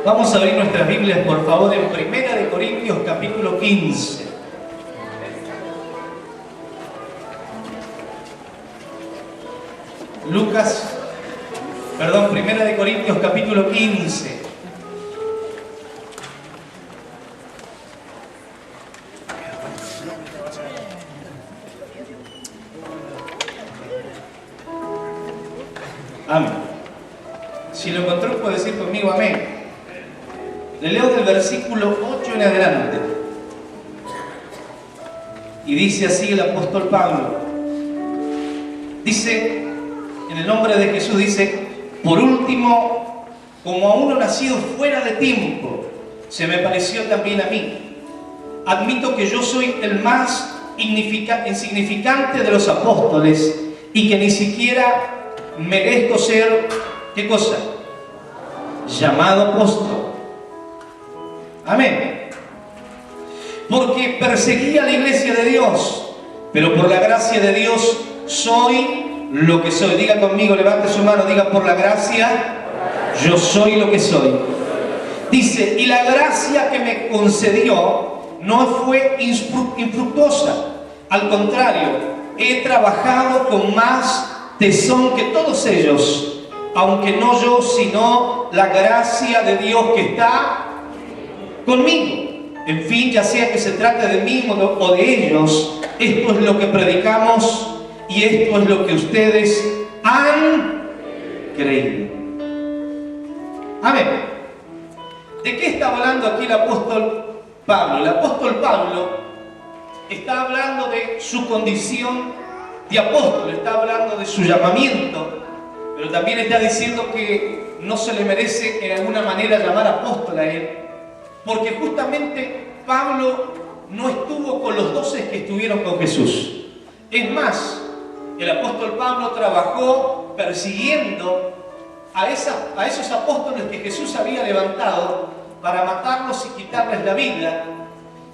Vamos a abrir nuestras Biblias, por favor, en Primera de Corintios, capítulo 15. Primera de Corintios, capítulo 15. Amén. Si lo encontró, puede decir conmigo amén. Le leo del versículo 8 en adelante. Y dice así el apóstol Pablo. Dice, en el nombre de Jesús, dice: por último, como a uno nacido fuera de tiempo, se me pareció también a mí. Admito que yo soy el más insignificante de los apóstoles y que ni siquiera merezco ser, ¿qué cosa? Llamado apóstol. Amén. Porque perseguía a la iglesia de Dios, pero por la gracia de Dios soy lo que soy. Diga conmigo, levante su mano, diga: por la gracia yo soy lo que soy. Dice: y la gracia que me concedió no fue infructuosa. Al contrario, he trabajado con más tesón que todos ellos, aunque no yo, sino la gracia de Dios que está conmigo. En fin, ya sea que se trate de mí o de ellos, esto es lo que predicamos y esto es lo que ustedes han creído. Amén. ¿De qué está hablando aquí el apóstol Pablo? El apóstol Pablo está hablando de su condición de apóstol, está hablando de su llamamiento, pero también está diciendo que no se le merece en alguna manera llamar apóstol a él, porque justamente Pablo no estuvo con los 12 que estuvieron con Jesús. Es más, el apóstol Pablo trabajó persiguiendo a esos apóstoles que Jesús había levantado para matarlos y quitarles la vida.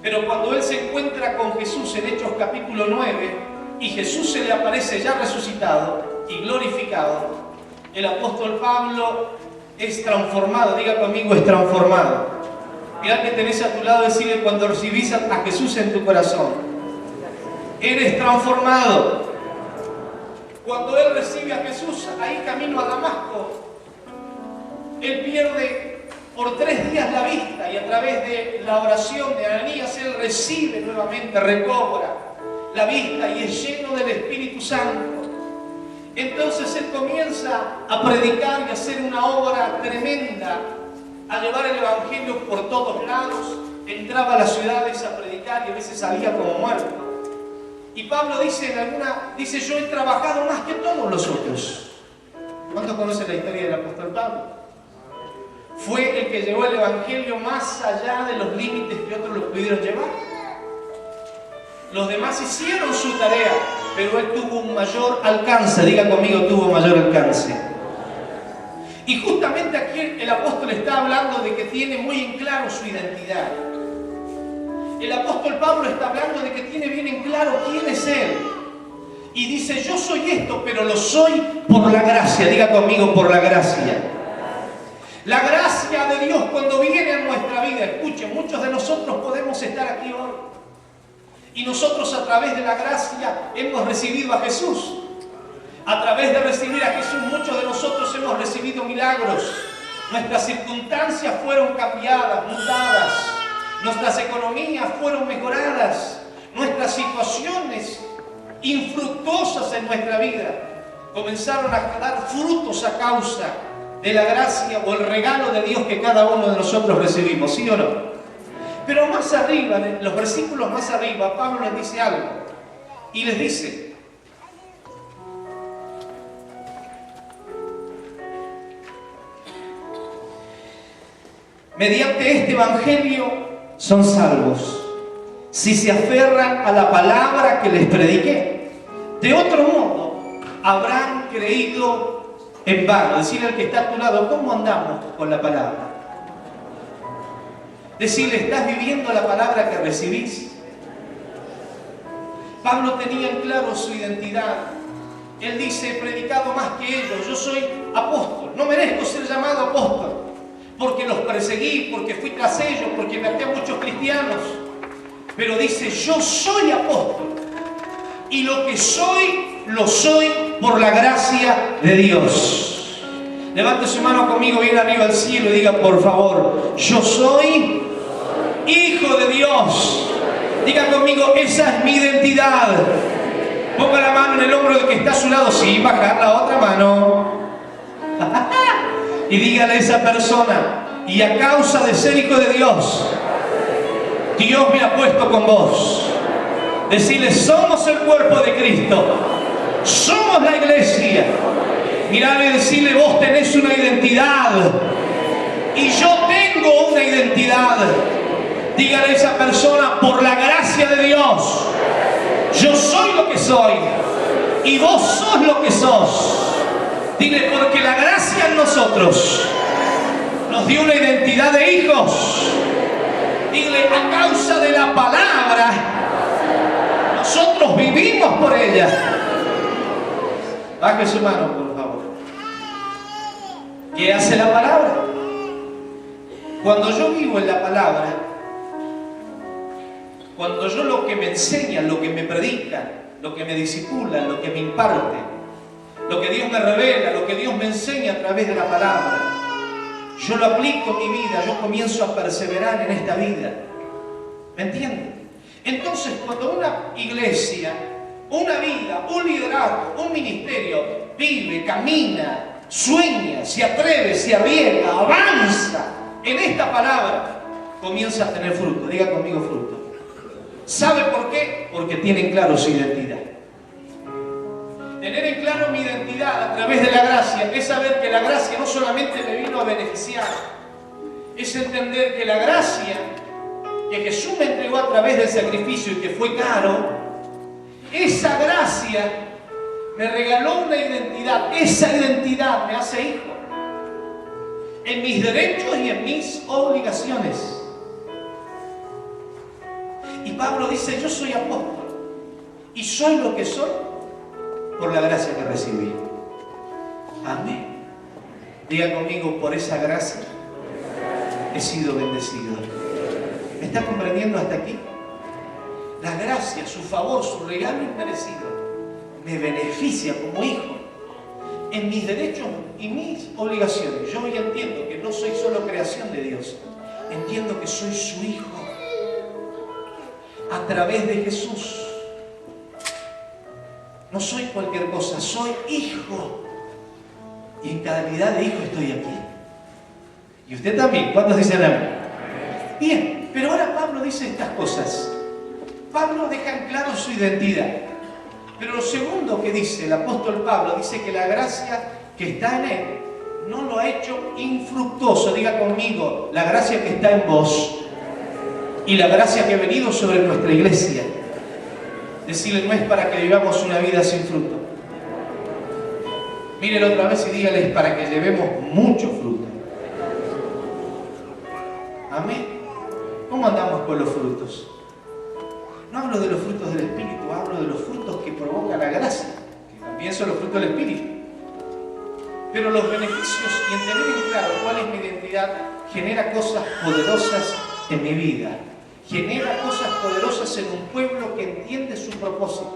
Pero cuando él se encuentra con Jesús en Hechos capítulo 9 y Jesús se le aparece ya resucitado y glorificado, el apóstol Pablo es transformado. Diga conmigo: es transformado. Mirá que tenés a tu lado, decirle cuando recibís a Jesús en tu corazón: eres transformado. Cuando él recibe a Jesús ahí camino a Damasco, él pierde por 3 días la vista, y a través de la oración de Ananías él recibe nuevamente, recobra la vista y es lleno del Espíritu Santo. Entonces él comienza a predicar y a hacer una obra tremenda, a llevar el Evangelio por todos lados. Entraba a las ciudades a predicar y a veces salía como muerto. Y Pablo dice dice: yo he trabajado más que todos los otros. ¿Cuántos conocen la historia del apóstol Pablo? Fue el que llevó el Evangelio más allá de los límites que otros lo pudieron llevar. Los demás hicieron su tarea, pero él tuvo un mayor alcance. Diga conmigo: tuvo mayor alcance. Y justamente aquí el apóstol está hablando de que tiene muy en claro su identidad. El apóstol Pablo está hablando de que tiene bien en claro quién es él. Y dice: yo soy esto, pero lo soy por la gracia. Diga conmigo: por la gracia. La gracia de Dios cuando viene a nuestra vida. Escuchen, muchos de nosotros podemos estar aquí hoy. Y nosotros a través de la gracia hemos recibido a Jesús. A través de recibir a Jesús, muchos de nosotros hemos recibido milagros. Nuestras circunstancias fueron cambiadas, mutadas. Nuestras economías fueron mejoradas. Nuestras situaciones infructuosas en nuestra vida comenzaron a dar frutos a causa de la gracia o el regalo de Dios que cada uno de nosotros recibimos, ¿sí o no? Pero más arriba, en los versículos más arriba, Pablo les dice algo. Y les dice: mediante este evangelio son salvos, si se aferran a la palabra que les prediqué. De otro modo, habrán creído en vano. Decirle al que está a tu lado: ¿cómo andamos con la palabra? Decirle: ¿estás viviendo la palabra que recibís? Pablo tenía en claro su identidad. Él dice: he predicado más que ellos, yo soy apóstol. No merezco ser llamado apóstol, porque los perseguí, porque fui tras ellos, porque maté a muchos cristianos. Pero dice, yo soy apóstol. Y lo que soy, lo soy por la gracia de Dios. Levante su mano conmigo bien arriba al cielo y diga, por favor, yo soy hijo de Dios. Diga conmigo, esa es mi identidad. Ponga la mano en el hombro del que está a su lado. Sí, bajar la otra mano. Y dígale a esa persona, y a causa de ser hijo de Dios, Dios me ha puesto con vos. Decirle, somos el cuerpo de Cristo. Somos la iglesia. Mirarle y decirle, vos tenés una identidad. Y yo tengo una identidad. Dígale a esa persona, por la gracia de Dios, yo soy lo que soy. Y vos sos lo que sos. Dile, porque la gracia en nosotros nos dio una identidad de hijos. Dile, a causa de la palabra, nosotros vivimos por ella. Baje su mano, por favor. ¿Qué hace la palabra? Cuando yo vivo en la palabra, cuando yo lo que me enseña, lo que me predica, lo que me discipula, lo que me imparte, lo que Dios me revela, lo que Dios me enseña a través de la palabra, yo lo aplico en mi vida, yo comienzo a perseverar en esta vida. ¿Me entienden? Entonces, cuando una iglesia, una vida, un liderazgo, un ministerio vive, camina, sueña, se atreve, se arriesga, avanza en esta palabra, comienza a tener fruto. Diga conmigo, fruto. ¿Sabe por qué? Porque tienen claro su identidad. Tener en claro mi identidad a través de la gracia es saber que la gracia no solamente me vino a beneficiar, es entender que la gracia que Jesús me entregó a través del sacrificio y que fue caro, esa gracia me regaló una identidad. Esa identidad me hace hijo en mis derechos y en mis obligaciones. Y Pablo dice, yo soy apóstol y soy lo que soy por la gracia que recibí. Amén. Diga conmigo, por esa gracia he sido bendecido. ¿Me está comprendiendo hasta aquí? La gracia, su favor, su regalo inmerecido me beneficia como hijo en mis derechos y mis obligaciones. Yo hoy entiendo que no soy solo creación de Dios, entiendo que soy su hijo a través de Jesús. No soy cualquier cosa, soy hijo. Y en calidad de hijo estoy aquí. Y usted también. ¿Cuántos dicen amén? Bien, pero ahora Pablo dice estas cosas. Pablo deja en claro su identidad. Pero lo segundo que dice el apóstol Pablo, dice que la gracia que está en él no lo ha hecho infructuoso. Diga conmigo, la gracia que está en vos y la gracia que ha venido sobre nuestra iglesia. Decirle, no es para que vivamos una vida sin fruto. Mírenlo otra vez y dígale, es para que llevemos mucho fruto. Amén. ¿Cómo andamos con los frutos? No hablo de los frutos del Espíritu, hablo de los frutos que provoca la gracia, que también son los frutos del Espíritu. Pero los beneficios y en tener en claro cuál es mi identidad genera cosas poderosas en mi vida. Genera cosas poderosas en un pueblo que entiende su propósito,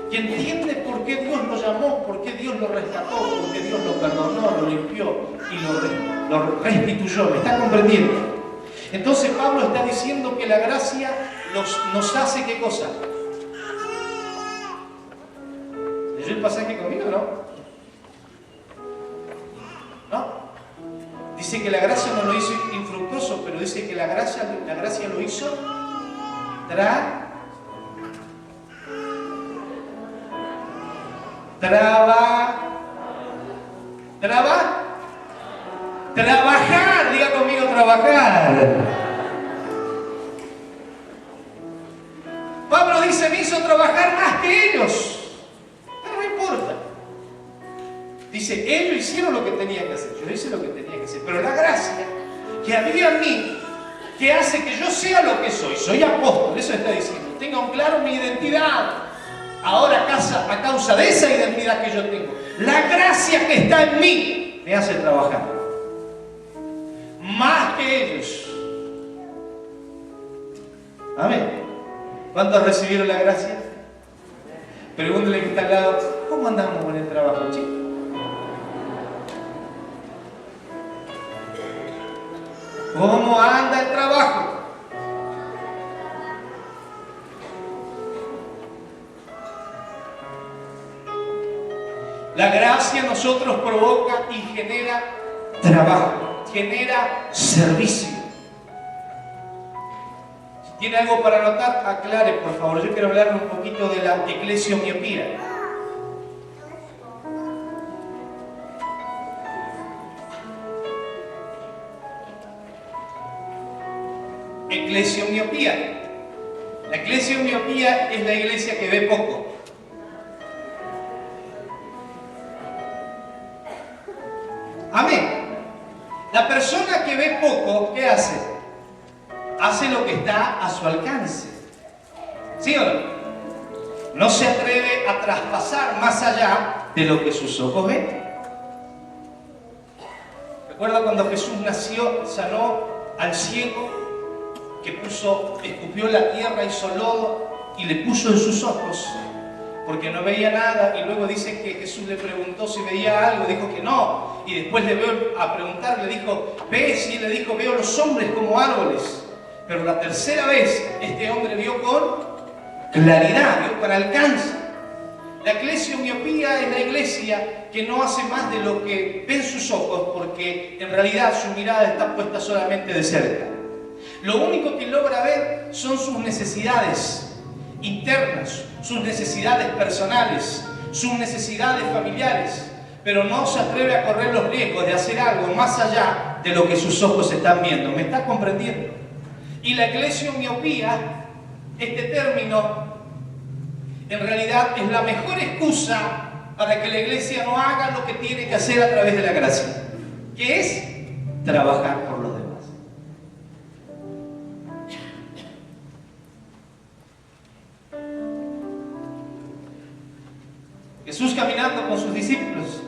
que entiende por qué Dios lo llamó, por qué Dios lo rescató, por qué Dios lo perdonó, lo limpió y lo restituyó. ¿Me está comprendiendo? Entonces Pablo está diciendo que la gracia nos hace ¿qué cosa? ¿Leyó el pasaje conmigo, no? ¿No? Dice que la gracia no lo hizo infructuoso, pero dice que la gracia lo hizo trabajar, diga conmigo, trabajar. Pablo dice, me hizo trabajar más que ellos, pero no importa. Dice, ellos hicieron lo que tenían que hacer, yo hice lo que tenía que hacer, pero la gracia que había en mí, que hace que yo sea lo que soy apóstol, eso está diciendo, tenga un claro mi identidad. Ahora a causa de esa identidad que yo tengo, la gracia que está en mí me hace trabajar más ¿Cuántos recibieron la gracia? Pregúntale que está al lado, ¿cómo andamos con el trabajo, chicos? ¿Cómo anda el trabajo? La gracia en nosotros provoca y genera trabajo, genera servicio. Si tiene algo para anotar, aclare, por favor. Yo quiero hablar un poquito de la eclesiomiopía. Eclesiomiopía. La eclesiomiopía es la iglesia que ve poco. Amén. La persona que ve poco, ¿qué hace? Hace lo que está a su alcance. ¿Sí o no? No se atreve a traspasar más allá de lo que sus ojos ven. Recuerda cuando Jesús nació, sanó al ciego, que escupió la tierra, hizo lodo y le puso en sus ojos, porque no veía nada, y luego dice que Jesús le preguntó si veía algo, dijo que no, y después le veo a preguntar, le dijo, ¿ves? Y él le dijo, veo los hombres como árboles. Pero la tercera vez, este hombre vio con claridad, vio con alcance. La eclesiomiopía es la iglesia que no hace más de lo que ven sus ojos, porque en realidad su mirada está puesta solamente de cerca. Lo único que logra ver son sus necesidades internas, sus necesidades personales, sus necesidades familiares, pero no se atreve a correr los riesgos de hacer algo más allá de lo que sus ojos están viendo. ¿Me está comprendiendo? Y la eclesiomiopía, este término, en realidad es la mejor excusa para que la iglesia no haga lo que tiene que hacer a través de la gracia, que es trabajar por los demás. Jesús caminando con sus discípulos,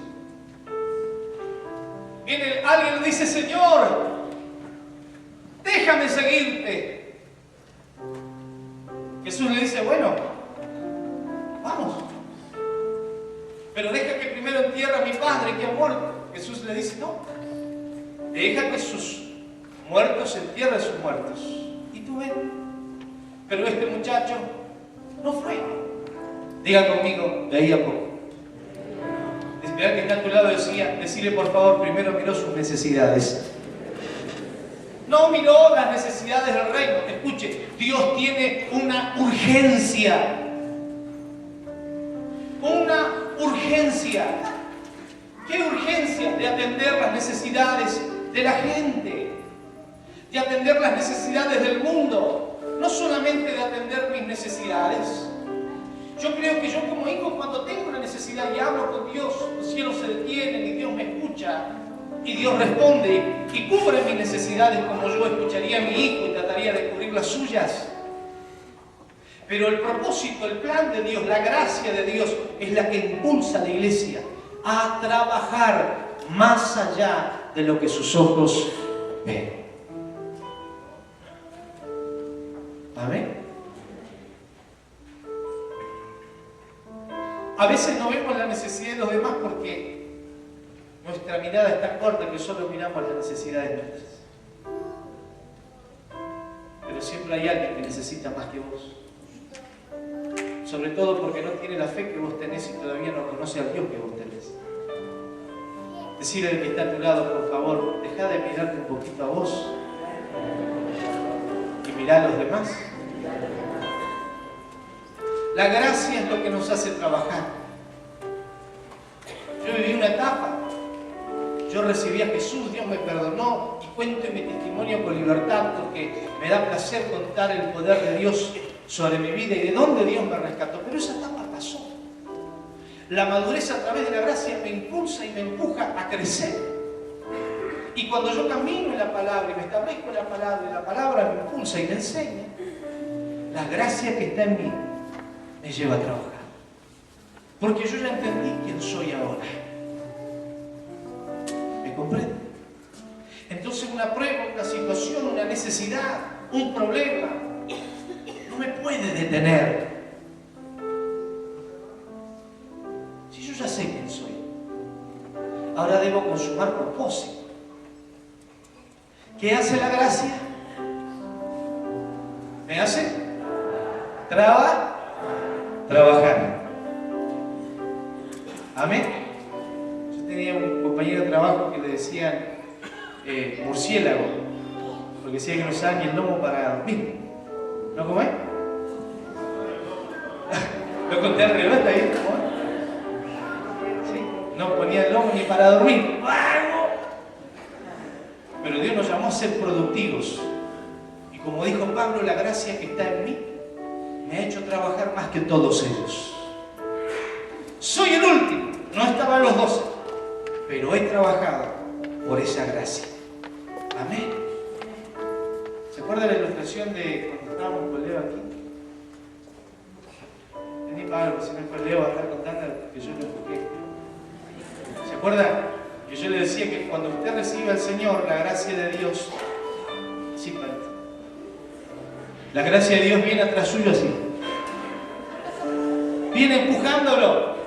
viene alguien y le dice, Señor, déjame seguirte. Jesús le dice, bueno, vamos, pero deja que primero entierre a mi padre que ha muerto. Jesús le dice, no, deja que sus muertos entierren sus muertos y tú ven. Pero este muchacho no fue. Diga conmigo, veía poco. Esperar que está a tu lado, decirle por favor, primero miró sus necesidades. No miró las necesidades del reino. Escuche, Dios tiene una urgencia. Una urgencia. ¿Qué urgencia? De atender las necesidades de la gente. De atender las necesidades del mundo. No solamente de atender mis necesidades. Yo creo que yo como hijo, cuando tengo una necesidad y hablo con Dios, los cielos se detienen y Dios me escucha y Dios responde y cubre mis necesidades como yo escucharía a mi hijo y trataría de cubrir las suyas. Pero el propósito, el plan de Dios, la gracia de Dios es la que impulsa a la iglesia a trabajar más allá de lo que sus ojos ven. ¿Amén? A veces no vemos la necesidad de los demás porque nuestra mirada es tan corta que solo miramos las necesidades nuestras. Pero siempre hay alguien que necesita más que vos. Sobre todo porque no tiene la fe que vos tenés y todavía no conoce al Dios que vos tenés. Decirle al que está a tu lado, por favor, deja de mirarte un poquito a vos y mirá a los demás. La gracia es lo que nos hace trabajar. Yo viví una etapa, yo recibí a Jesús, Dios me perdonó y cuento mi testimonio con libertad porque me da placer contar el poder de Dios sobre mi vida y de dónde Dios me rescató. Pero esa etapa pasó. La madurez a través de la gracia me impulsa y me empuja a crecer. Y cuando yo camino en la palabra y me establezco en la palabra y la palabra me impulsa y me enseña, la gracia que está en mí me lleva a trabajar. Porque yo ya entendí quién soy ahora. ¿Me comprende? Entonces una prueba, una situación, una necesidad, un problema, me puede detener. Si yo ya sé quién soy, ahora debo consumar propósito. ¿Qué hace la gracia? ¿Me hace? Trabajar. Amén. Yo tenía un compañero de trabajo que le decían murciélago, porque decía que no usaban ni el lomo para dormir. ¿No cómo es? Lo conté al revés, ¿está bien? ¿Cómo es? ¿Sí? No ponía el lomo ni para dormir. Pero Dios nos llamó a ser productivos. Y como dijo Pablo, la gracia que está en mí me ha hecho trabajar más que todos ellos. Soy el último, no estaban los 12, pero he trabajado por esa gracia. Amén. ¿Se acuerda la ilustración de cuando estábamos con Leo aquí? Vení, Pablo, si no fue Leo, va a estar contando que yo lo empujé. ¿Se acuerda? Que yo le decía que cuando usted recibe al Señor, la gracia de Dios, así para ti. La gracia de Dios viene atrás suyo así. Viene empujándolo.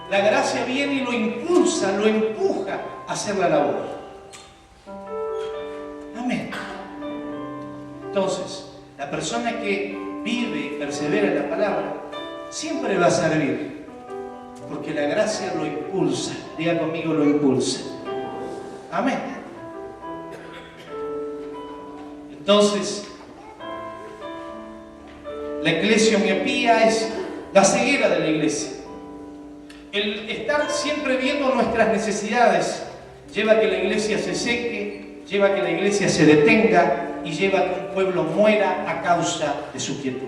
La gracia viene y lo impulsa, lo empuja a hacer la labor. Amén. Entonces, la persona que vive y persevera en la palabra, siempre va a servir. Porque la gracia lo impulsa. Diga conmigo, lo impulsa. Amén. Entonces, la eclesiomiopía es la ceguera de la iglesia. El estar siempre viendo nuestras necesidades lleva a que la iglesia se seque, lleva a que la iglesia se detenga y lleva a que un pueblo muera a causa de su quietud.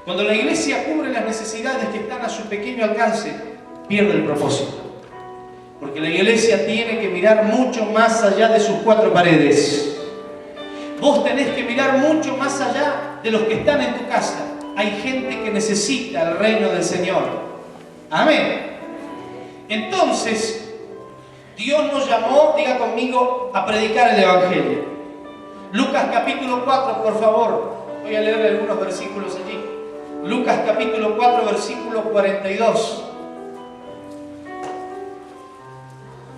Cuando la iglesia cubre las necesidades que están a su pequeño alcance, pierde el propósito. Porque la iglesia tiene que mirar mucho más allá de sus cuatro paredes. Vos tenés que mirar mucho más allá de los que están en tu casa. Hay gente que necesita el reino del Señor. Amén. Entonces, Dios nos llamó, diga conmigo, a predicar el Evangelio. Lucas capítulo 4, por favor. Voy a leer algunos versículos allí. Lucas capítulo 4, versículo 42.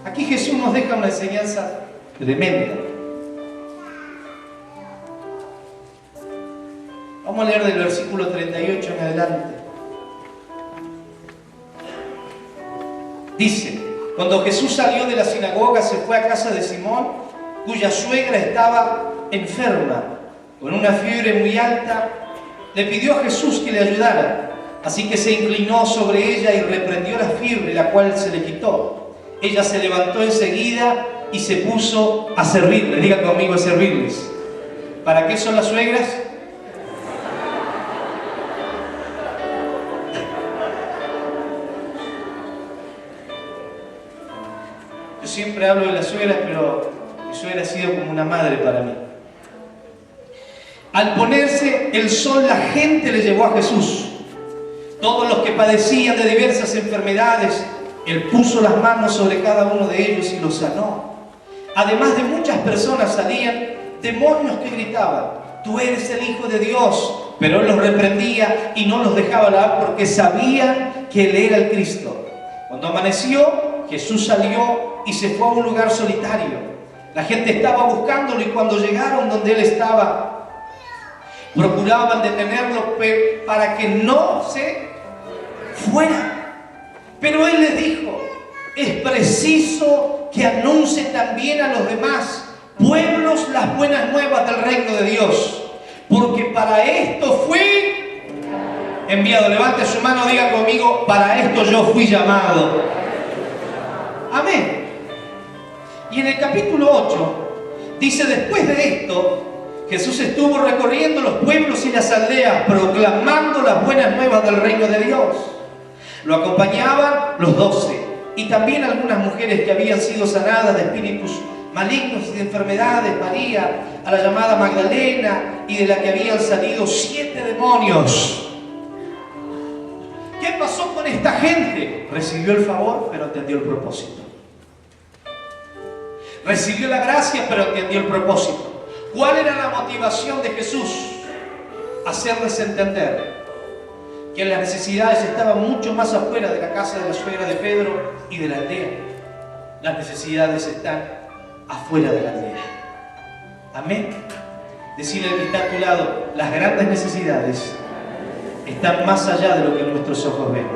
Aquí Jesús nos deja una enseñanza tremenda. Vamos a leer del versículo 38 en adelante. Dice: cuando Jesús salió de la sinagoga, se fue a casa de Simón, cuya suegra estaba enferma, con una fiebre muy alta. Le pidió a Jesús que le ayudara, así que se inclinó sobre ella y reprendió la fiebre, la cual se le quitó. Ella se levantó enseguida y se puso a servirles. Digan conmigo, a servirles. ¿Para qué son las suegras? Yo siempre hablo de las suegras, pero mi suegra ha sido como una madre para mí. Al ponerse el sol, la gente le llevó a Jesús. Todos los que padecían de diversas enfermedades, Él puso las manos sobre cada uno de ellos y los sanó. Además de muchas personas salían demonios que gritaban: tú eres el Hijo de Dios. Pero Él los reprendía y no los dejaba hablar porque sabían que Él era el Cristo. Cuando amaneció, Jesús salió y se fue a un lugar solitario. La gente estaba buscándolo y cuando llegaron donde Él estaba, procuraban detenerlo para que no se fuera. Pero Él les dijo: es preciso que anuncie también a los demás pueblos las buenas nuevas del reino de Dios, porque para esto fui enviado. Levante su mano, diga conmigo: para esto yo fui llamado. Amén. Y en el capítulo 8 dice: después de esto, Jesús estuvo recorriendo los pueblos y las aldeas, proclamando las buenas nuevas del reino de Dios. Lo acompañaban los 12 y también algunas mujeres que habían sido sanadas de espíritus malignos y de enfermedades. María, a la llamada Magdalena, y de la que habían salido 7 demonios. ¿Qué pasó con esta gente? Recibió el favor, pero entendió el propósito. Recibió la gracia, pero entendió el propósito. ¿Cuál era la motivación de Jesús? Hacerles entender que las necesidades estaban mucho más afuera de la casa de la suegra de Pedro y de la aldea. Las necesidades están afuera de la aldea. Amén. Decirle al que está a tu lado, las grandes necesidades están más allá de lo que nuestros ojos ven.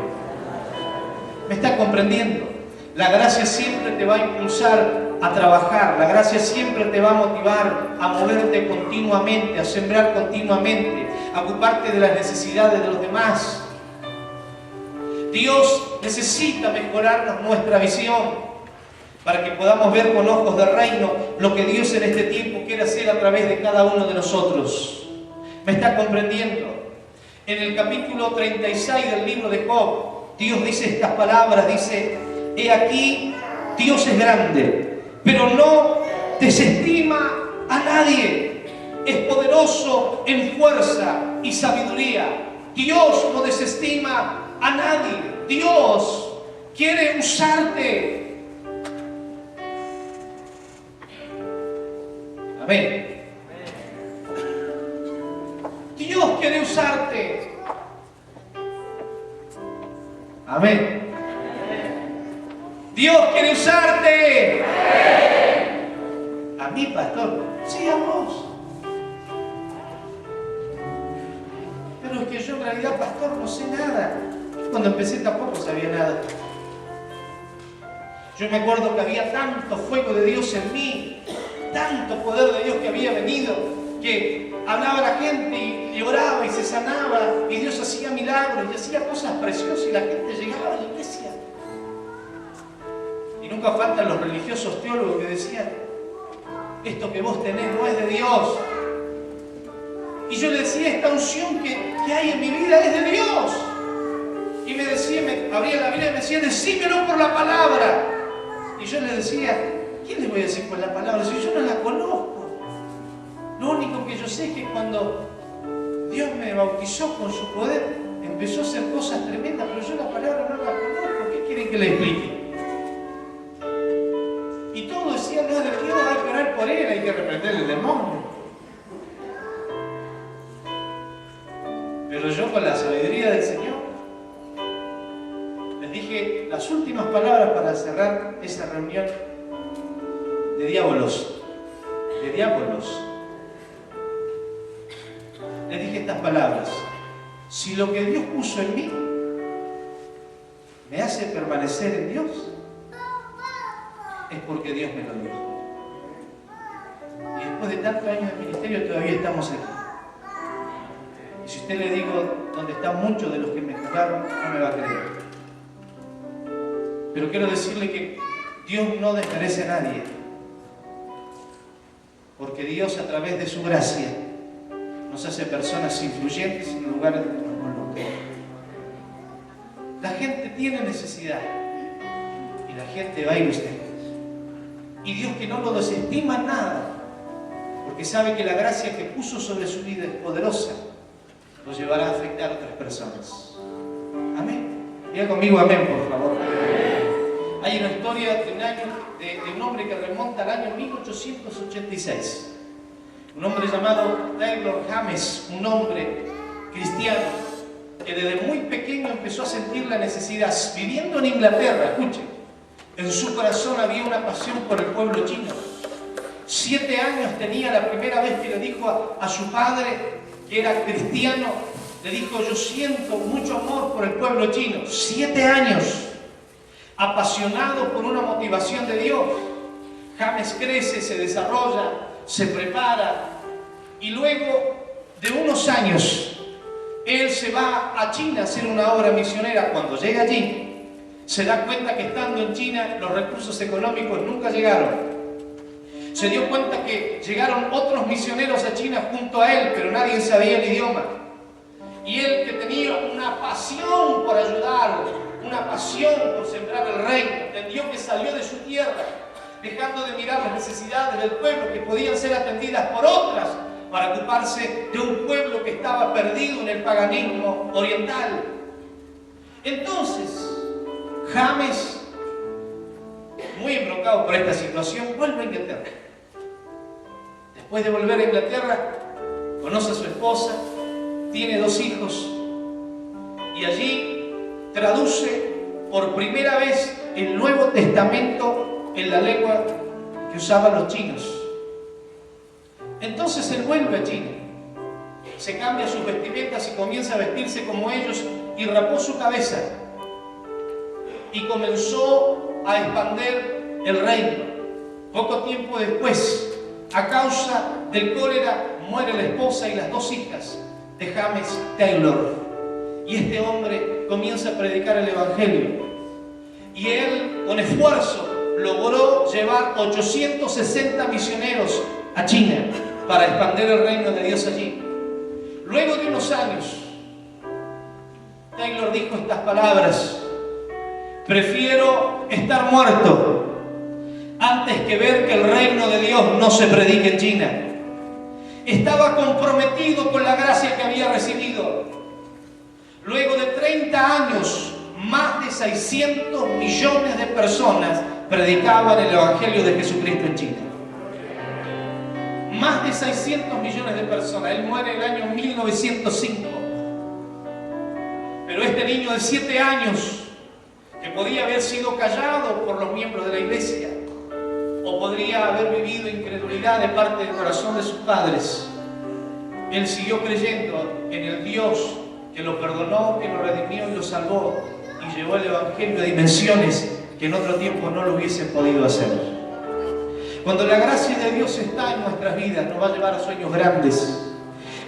¿Me está comprendiendo? La gracia siempre te va a impulsar a trabajar. La gracia siempre te va a motivar a moverte continuamente, a sembrar continuamente, a ocuparte de las necesidades de los demás. Dios necesita mejorarnos nuestra visión para que podamos ver con ojos de reino lo que Dios en este tiempo quiere hacer a través de cada uno de nosotros. ¿Me está comprendiendo? En el capítulo 36 del libro de Job, Dios dice estas palabras, dice: he aquí, Dios es grande, pero no desestima a nadie. Es poderoso en fuerza y sabiduría. Dios no desestima a nadie. Dios quiere usarte. Amén. Dios quiere usarte. Amén. Dios quiere usarte. A mí, pastor. Sí, a vos. Pero es que yo en realidad, pastor, no sé nada. Cuando empecé tampoco sabía nada. Yo me acuerdo que había tanto fuego de Dios en mí, tanto poder de Dios que había venido, que hablaba la gente y oraba y se sanaba, y Dios hacía milagros y hacía cosas preciosas, y la gente llegaba a la iglesia. Y nunca faltan los religiosos teólogos que decían: esto que vos tenés no es de Dios. Y yo le decía: esta unción que hay en mi vida es de Dios. Y me decía, me abría la Biblia y me decía: decímelo por la palabra. Y yo le decía: ¿quién le voy a decir por la palabra si yo no la conozco? Lo único que yo sé es que cuando Dios me bautizó con su poder, empezó a hacer cosas tremendas, pero yo la palabra no la conozco. ¿Qué quieren que le explique? Y todo decía: no es de Dios, hay que orar por él, hay que reprender el demonio. Pero yo, con la sabiduría del Señor, les dije las últimas palabras para cerrar esa reunión de diábolos. De diábolos. Les dije estas palabras: si lo que Dios puso en mí me hace permanecer en Dios, es porque Dios me lo dio. Y después de tantos años de ministerio todavía estamos aquí. Y si usted le digo dónde están muchos de los que me juzgaron, no me va a creer. Pero quiero decirle que Dios no desmerece a nadie, porque Dios, a través de su gracia, nos hace personas influyentes en lugares donde nos coloca. La gente tiene necesidad y la gente va a ir a ustedes. Y Dios, que no lo desestima nada, porque sabe que la gracia que puso sobre su vida es poderosa, lo llevará a afectar a otras personas. Amén. Diga conmigo amén, por favor. Hay una historia de un hombre que remonta al año 1886. Un hombre llamado Taylor James, un hombre cristiano que desde muy pequeño empezó a sentir la necesidad, viviendo en Inglaterra, escuchen, en su corazón había una pasión por el pueblo chino. 7 años tenía la primera vez que le dijo a su padre, que era cristiano, le dijo: yo siento mucho amor por el pueblo chino. 7 años, apasionado por una motivación de Dios. James crece, se desarrolla, se prepara, y luego de unos años él se va a China a hacer una obra misionera. Cuando llega allí, se da cuenta que estando en China los recursos económicos nunca llegaron. Se dio cuenta que llegaron otros misioneros a China junto a él, pero nadie sabía el idioma. Y él, que tenía una pasión por ayudar, una pasión por sembrar el reino, entendió que salió de su tierra, dejando de mirar las necesidades del pueblo que podían ser atendidas por otras, para ocuparse de un pueblo que estaba perdido en el paganismo oriental. Entonces, James, muy embroncado por esta situación, vuelve a Inglaterra. después de volver a Inglaterra, conoce a su esposa, tiene 2 hijos y allí traduce por primera vez el Nuevo Testamento en la lengua que usaban los chinos. Entonces él vuelve a China, se cambia sus vestimentas y comienza a vestirse como ellos y rapó su cabeza y comenzó a expandir el reino. Poco tiempo después, a causa del cólera, muere la esposa y las 2 hijas de James Taylor. Y este hombre comienza a predicar el Evangelio. Y él, con esfuerzo, logró llevar 860 misioneros a China para expandir el reino de Dios allí. Luego de unos años, Taylor dijo estas palabras: prefiero estar muerto antes que ver que el reino de Dios no se predique en China. Estaba comprometido con la gracia que había recibido. Luego de 30 años, más de 600 millones de personas predicaban el Evangelio de Jesucristo en China. Más de 600 millones de personas. Él muere en el año 1905. Pero este niño de 7 años, que podía haber sido callado por los miembros de la iglesia, o podría haber vivido incredulidad de parte del corazón de sus padres, él siguió creyendo en el Dios que lo perdonó, que lo redimió y lo salvó, y llevó el Evangelio a dimensiones que en otro tiempo no lo hubiesen podido hacer. Cuando la gracia de Dios está en nuestras vidas, nos va a llevar a sueños grandes.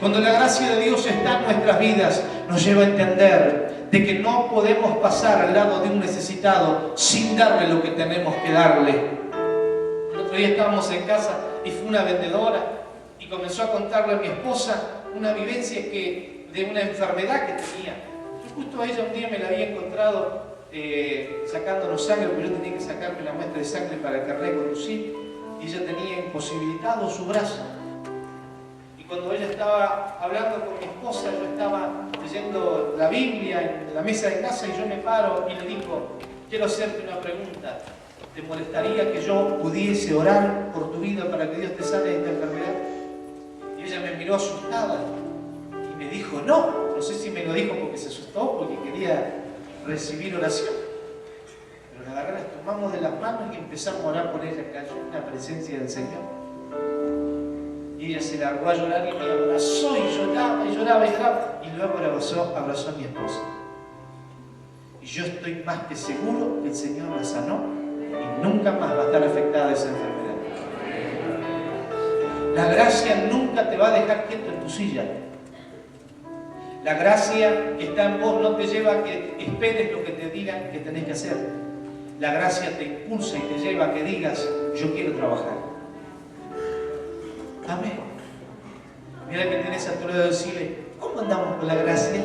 Cuando la gracia de Dios está en nuestras vidas, nos lleva a entender de que no podemos pasar al lado de un necesitado sin darle lo que tenemos que darle. El otro día estábamos en casa y fue una vendedora y comenzó a contarle a mi esposa una vivencia de una enfermedad que tenía. Yo justo a ella un día me la había encontrado sacándonos sangre, porque yo tenía que sacarme la muestra de sangre para el carnet de conducir, y ella tenía imposibilitado su brazo. Y cuando ella estaba hablando con mi esposa, yo estaba leyendo la Biblia en la mesa de casa y yo me paro y le digo: quiero hacerte una pregunta. ¿Te molestaría que yo pudiese orar por tu vida para que Dios te sane de esta enfermedad? Y ella me miró asustada y me dijo: no. No sé si me lo dijo porque se asustó o porque quería recibir oración. Pero la agarré, las tomamos de las manos y empezamos a orar por ella. Cayó en la presencia del Señor. Y ella se largó a llorar y me abrazó y lloraba y lloraba y lloraba. Y luego abrazó a mi esposa. Y yo estoy más que seguro que el Señor la sanó y nunca más va a estar afectada de esa enfermedad. La gracia nunca te va a dejar quieto en tu silla. La gracia que está en vos no te lleva a que esperes lo que te digan que tenés que hacer. La gracia te impulsa y te lleva a que digas: yo quiero trabajar. Amén. Mira que tenés a tu lado, decirle: ¿cómo andamos con la gracia?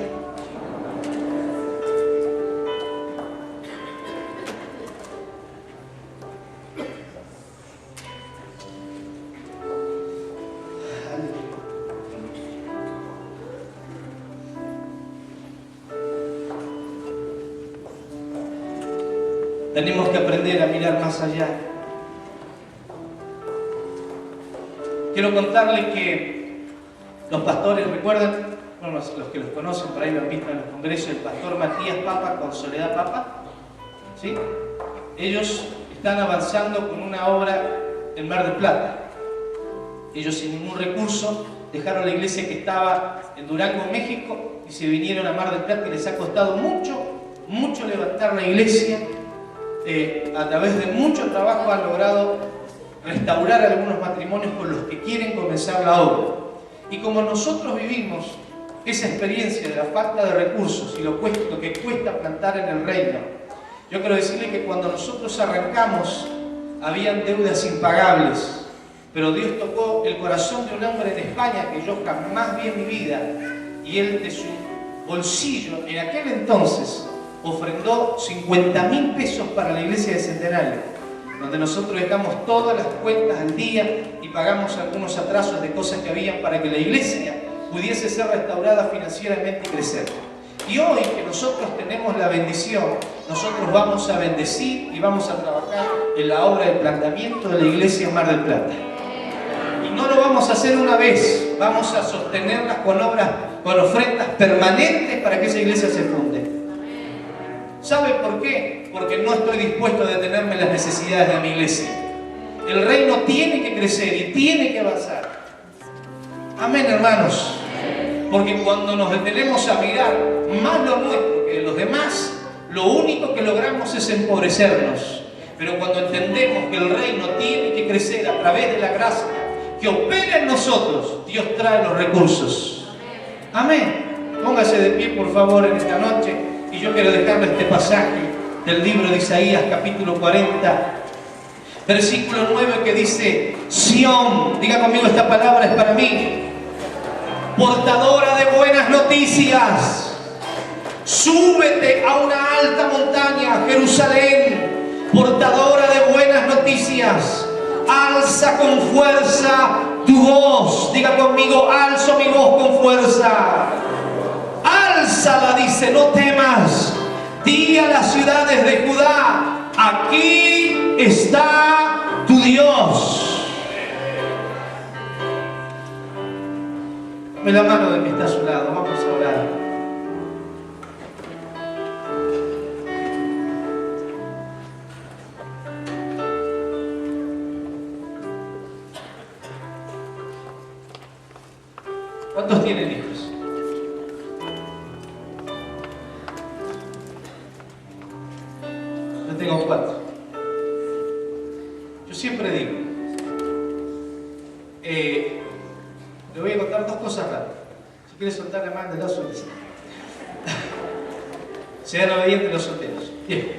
Tenemos que aprender a mirar más allá. Quiero contarles que los pastores, ¿recuerdan? Bueno, los que los conocen, por ahí lo han visto en los congresos, el pastor Matías Papa con Soledad Papa, ¿sí? Ellos están avanzando con una obra en Mar del Plata. Ellos, sin ningún recurso, dejaron la iglesia que estaba en Durango, México, y se vinieron a Mar del Plata, y les ha costado mucho levantar la iglesia. A través de mucho trabajo han logrado restaurar algunos matrimonios con los que quieren comenzar la obra. Y como nosotros vivimos esa experiencia de la falta de recursos y lo que cuesta plantar en el reino, yo quiero decirle que cuando nosotros arrancamos habían deudas impagables, pero Dios tocó el corazón de un hombre en España que yo jamás vi en mi vida, y él de su bolsillo en aquel entonces ofrendó 50.000 pesos para la iglesia de Centenario, donde nosotros dejamos todas las cuentas al día y pagamos algunos atrasos de cosas que habían para que la iglesia pudiese ser restaurada financieramente y crecer. Y hoy que nosotros tenemos la bendición, nosotros vamos a bendecir y vamos a trabajar en la obra de plantamiento de la iglesia en Mar del Plata. Y no lo vamos a hacer una vez, vamos a sostenerlas con obras, con ofrendas permanentes para que esa iglesia se funde. ¿Sabe por qué? Porque no estoy dispuesto a detenerme en las necesidades de mi iglesia. El reino tiene que crecer y tiene que avanzar. Amén, hermanos. Porque cuando nos detenemos a mirar más lo nuestro que los demás, lo único que logramos es empobrecernos. Pero cuando entendemos que el reino tiene que crecer a través de la gracia que opera en nosotros, Dios trae los recursos. Amén. Póngase de pie, por favor, en esta noche. Y yo quiero dejarle este pasaje del libro de Isaías, capítulo 40, versículo 9, que dice: Sión, diga conmigo, esta palabra es para mí, portadora de buenas noticias. Súbete a una alta montaña, Jerusalén, portadora de buenas noticias. Alza con fuerza tu voz. Diga conmigo: alzo mi voz con fuerza. Álzala, dice, no temas. Di a las ciudades de Judá: aquí está tu Dios. Dame la mano de que está a su lado, vamos a orar. ¿Cuántos tienen hijos? Yo tengo 4. Yo siempre digo, le voy a contar 2 cosas rápidas. Si quieres soltar la mano de los solteros, sean obedientes los solteros. Bien.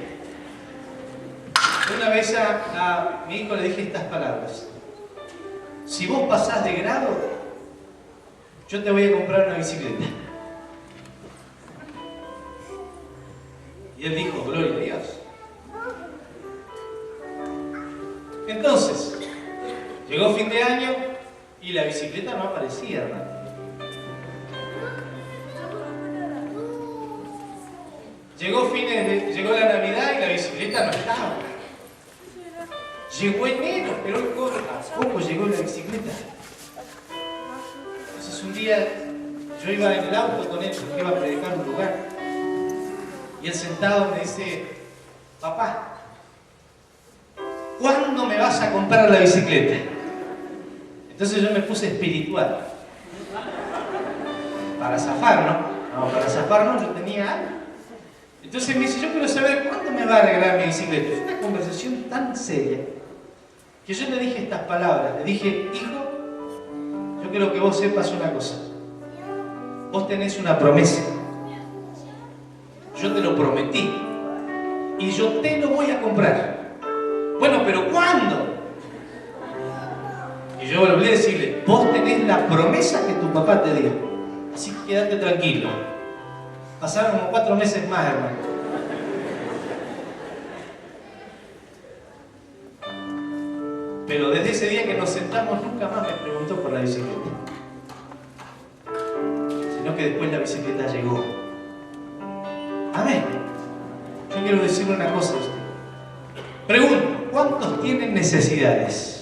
Una vez a mi hijo le dije estas palabras: si vos pasás de grado, yo te voy a comprar una bicicleta. Y él dijo: gloria a Dios. Entonces, llegó fin de año y la bicicleta no aparecía, hermano. Llegó la Navidad y la bicicleta no estaba. Llegó enero, pero ¿a poco llegó la bicicleta? Entonces un día yo iba en el auto con él porque iba a predicar un lugar. Y él sentado me dice: papá, ¿cuándo me vas a comprar la bicicleta? Entonces yo me puse espiritual. Para zafar, ¿no? No, para zafar no, yo tenía algo. Entonces me dice: yo quiero saber cuándo me va a regalar mi bicicleta. Fue una conversación tan seria que yo le dije estas palabras. Le dije: hijo, yo quiero que vos sepas una cosa. Vos tenés una promesa. Yo te lo prometí. Y yo te lo voy a comprar. Bueno, pero ¿cuándo? Y yo volví a decirle: vos tenés la promesa que tu papá te dio. Así que quédate tranquilo. Pasaron como 4 meses más, hermano. Pero desde ese día que nos sentamos, nunca más me preguntó por la bicicleta. Sino que después la bicicleta llegó. Amén. Yo quiero decirle una cosa a usted. Pregunto: ¿cuántos tienen necesidades?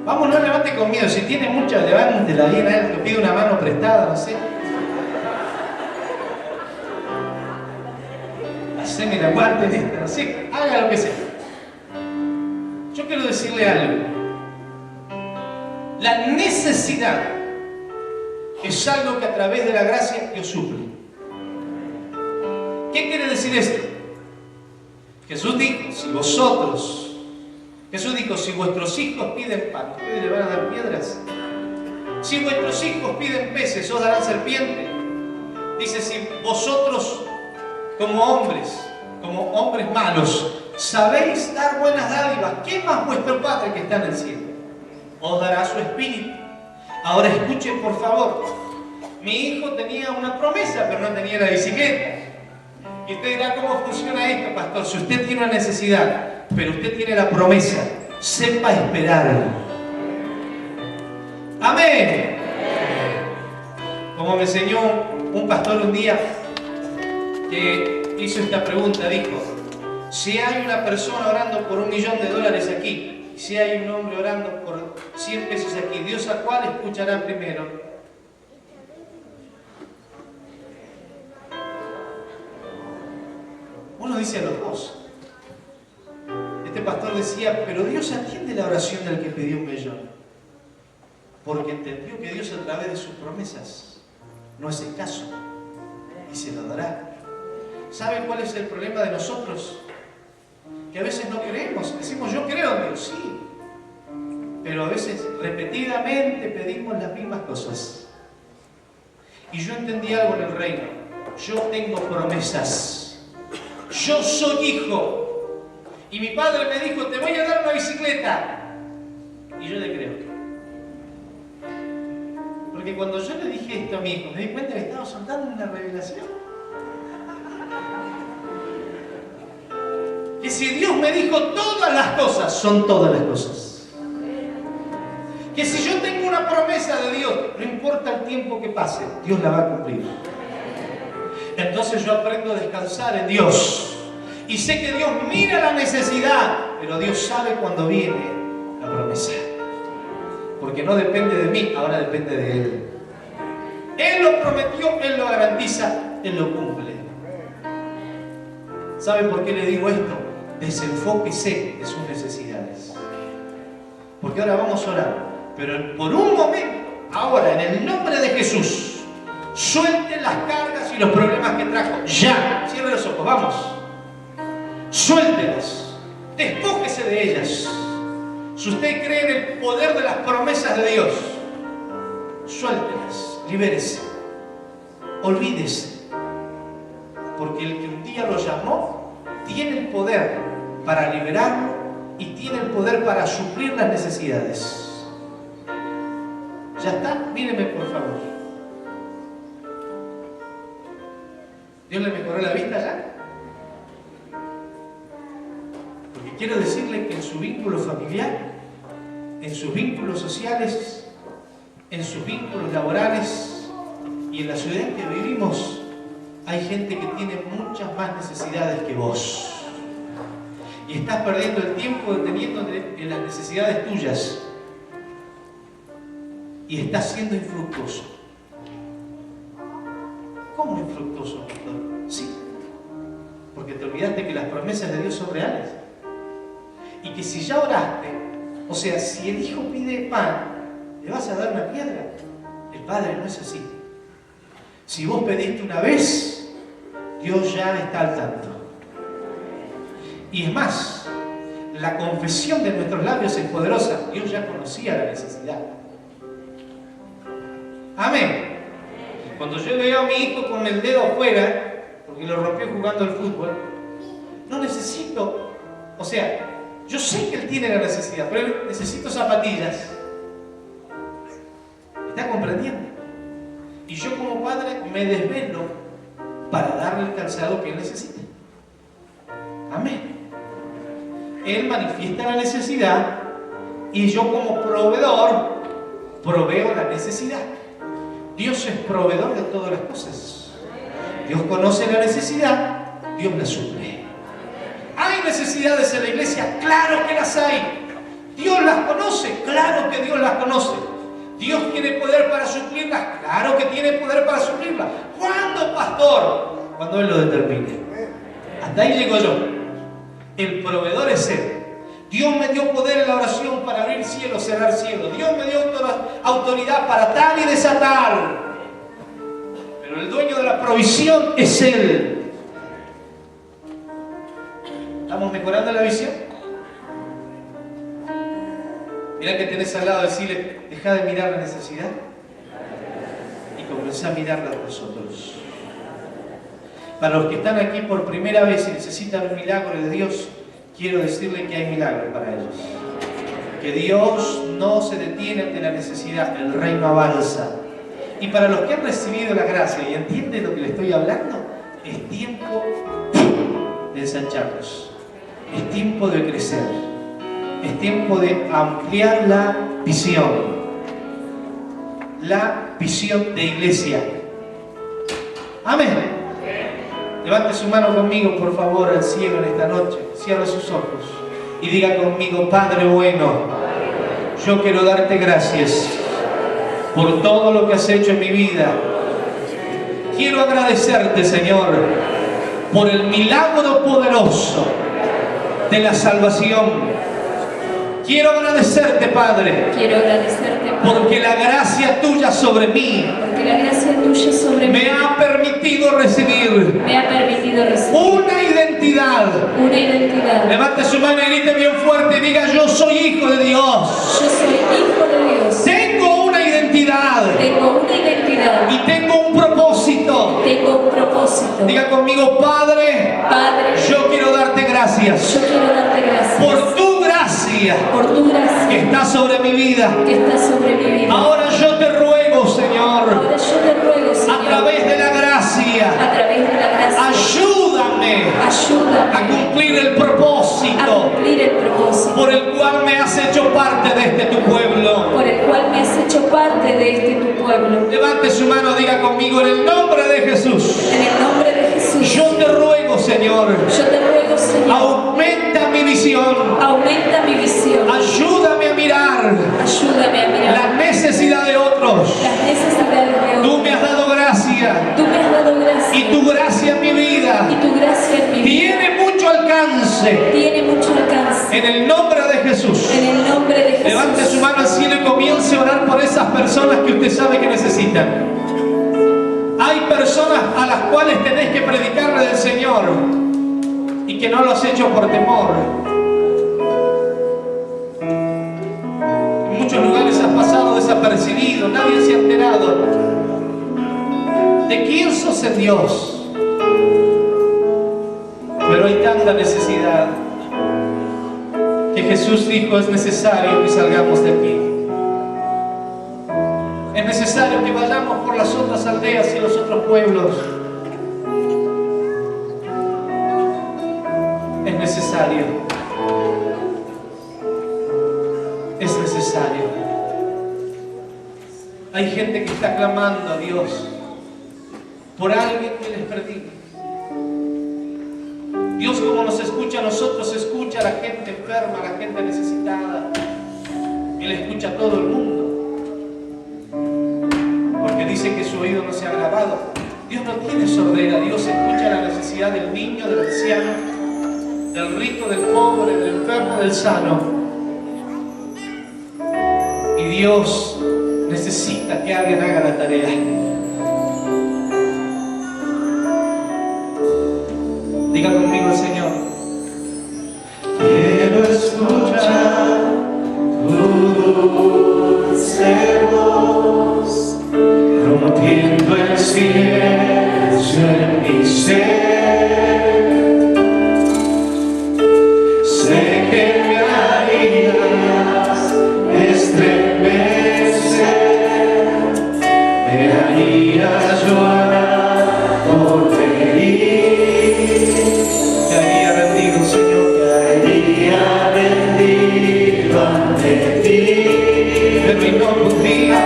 Vamos, no levante con miedo. Si tiene muchas, levántela bien a él, que pide una mano prestada, no sé. Haceme la parte de esta, no sé, haga lo que sea. Yo quiero decirle algo. La necesidad es algo que a través de la gracia Dios suple. ¿Qué quiere decir esto? Jesús dijo: Jesús dijo, si vuestros hijos piden pan, ¿ustedes le van a dar piedras? Si vuestros hijos piden peces, ¿os darán serpiente? Dice: si vosotros como hombres malos, sabéis dar buenas dádivas, ¿qué más vuestro Padre que está en el cielo os dará su espíritu? Ahora escuchen, por favor. Mi hijo tenía una promesa, pero no tenía la bicicleta. Y usted dirá: ¿cómo funciona esto, pastor? Si usted tiene una necesidad, pero usted tiene la promesa, sepa esperar. Amén. Como me enseñó un pastor un día, que hizo esta pregunta, dijo: Si hay una persona orando por $1.000.000 aquí, si hay un hombre orando por 100 pesos aquí, ¿Dios a cuál escuchará primero? Uno dice a los dos. Este pastor decía, pero Dios atiende la oración del que pidió $1.000.000, porque entendió que Dios a través de sus promesas no es escaso y se lo dará. ¿Saben cuál es el problema de nosotros? Que a veces no creemos, decimos yo creo en Dios, sí, pero a veces repetidamente pedimos las mismas cosas. Y yo entendí algo en el reino, yo tengo promesas, yo soy hijo, y mi padre me dijo, te voy a dar una bicicleta, y yo le creo. Porque cuando yo le dije esto a mi hijo, me di cuenta que estaba soltando una revelación. Que si Dios me dijo todas las cosas, son todas las cosas. Que si yo tengo una promesa de Dios, no importa el tiempo que pase, Dios la va a cumplir. Entonces yo aprendo a descansar en Dios. Y sé que Dios mira la necesidad, pero Dios sabe cuándo viene la promesa. Porque no depende de mí, ahora depende de Él. Él lo prometió, Él lo garantiza, Él lo cumple. ¿Sabe por qué le digo esto? Desenfóquese de sus necesidades. Porque ahora vamos a orar. Pero por un momento, ahora, en el nombre de Jesús, suelte las cargas y los problemas que trajo. Ya, cierre los ojos, vamos. Suéltelas. Despójese de ellas. Si usted cree en el poder de las promesas de Dios, suéltelas, libérese, olvídese, porque el que un día lo llamó tiene el poder para liberarlo y tiene el poder para suplir las necesidades. ¿Ya está? Míreme por favor. ¿Dios le mejoró la vista ya? Porque quiero decirle que en su vínculo familiar, en sus vínculos sociales, en sus vínculos laborales y en la ciudad en que vivimos, hay gente que tiene muchas más necesidades que vos. Y estás perdiendo el tiempo deteniendo en las necesidades tuyas. Y estás siendo infructuoso. ¿Cómo infructuoso, pastor? Sí, porque te olvidaste que las promesas de Dios son reales. Y que si ya oraste, o sea, si el hijo pide pan, ¿le vas a dar una piedra? El Padre no es así. Si vos pediste una vez, Dios ya está al tanto. Y es más, la confesión de nuestros labios es poderosa. Dios ya conocía la necesidad. Amén. Cuando yo veo a mi hijo con el dedo afuera, porque lo rompió jugando al fútbol, no necesito, o sea, yo sé que él tiene la necesidad, pero necesito zapatillas. ¿Me está comprendiendo? Y yo como padre me desvelo para darle el calzado que él necesita. Amén. Él manifiesta la necesidad y yo como proveedor proveo la necesidad. Dios es proveedor de todas las cosas. Dios conoce la necesidad, Dios la suple. ¿Hay necesidades en la iglesia? Claro que las hay. ¿Dios las conoce? Claro que Dios las conoce. ¿Dios tiene poder para suplirlas? Claro que tiene poder para suplirlas. ¿Cuándo, pastor? Cuando Él lo determine. Hasta ahí llego yo. El proveedor es Él. Dios me dio poder en la oración para abrir cielo, cerrar cielo. Dios me dio autoridad para atar y desatar. Pero el dueño de la provisión es Él. ¿Estamos mejorando la visión? Mira que tenés al lado, decirle, deja de mirar la necesidad y comenzá a mirarla de nosotros. Para los que están aquí por primera vez y necesitan un milagro de Dios, quiero decirle que hay milagros para ellos. Que Dios no se detiene ante la necesidad, el reino avanza. Y para los que han recibido la gracia y entienden lo que les estoy hablando, es tiempo de ensancharnos. Es tiempo de crecer. Es tiempo de ampliar la visión. La visión de iglesia. Amén. Levante su mano conmigo, por favor, al cielo en esta noche. Cierre sus ojos y diga conmigo: Padre bueno, yo quiero darte gracias por todo lo que has hecho en mi vida. Quiero agradecerte, Señor, por el milagro poderoso de la salvación. Quiero agradecerte, Padre, porque la gracia tuya sobre mí me ha permitido recibir una identidad. Levante su mano y grite bien fuerte y diga: yo soy hijo de Dios. Tengo una identidad. Y tengo un propósito. Diga conmigo: Padre, yo quiero darte gracias por tu gracia que está sobre mi vida. Ahora yo te ruego, Señor, a través de la gracia, ayúdame a cumplir el propósito por el cual me has hecho parte de este tu pueblo. Levante su mano, diga conmigo: en el nombre de Jesús. Yo te ruego, Señor, aumenta mi visión. Ayúdame a mirar la necesidad de otros. Tú me has dado gracia. Y tu gracia en mi vida tiene mucho alcance. En el nombre de Jesús. Levante su mano al cielo y comience a orar por esas personas que usted sabe que necesitan. Hay personas a las cuales tenés que predicarle del Señor y que no lo has hecho por temor. En muchos lugares has pasado desapercibido, nadie se ha enterado de quién sos en Dios. Pero hay tanta necesidad que Jesús dijo: es necesario que salgamos de aquí. Es necesario que vayamos por las otras aldeas y los otros pueblos. Es necesario. Es necesario. Hay gente que está clamando a Dios por alguien que les predique. Dios, como nos escucha a nosotros, escucha a la gente enferma, a la gente necesitada. Él escucha a todo el mundo. Porque dice que su oído no se ha agravado. Dios no tiene sordera. Dios escucha la necesidad del niño, del anciano, del rico, del pobre, del enfermo, del sano. Y Dios necesita que alguien haga la tarea. Diga conmigo al Señor: quiero escuchar tu dulce voz, rompiendo el silencio en mi ser. Sé que me harías estremecer, me harías llorar por reír. Caería rendido, Señor, caería rendido ante ti, pero y no podía.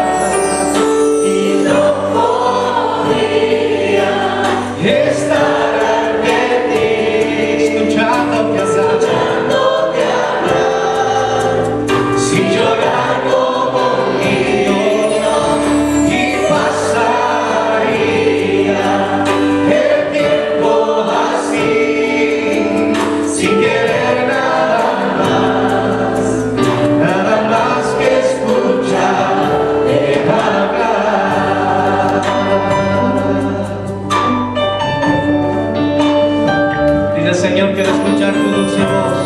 Estar ante ti, escuchándote hablar, sin llorar conmigo, y pasaría el tiempo así, sin querer nada más que escucharte hablar. Señor, quiero escuchar tu dulce voz.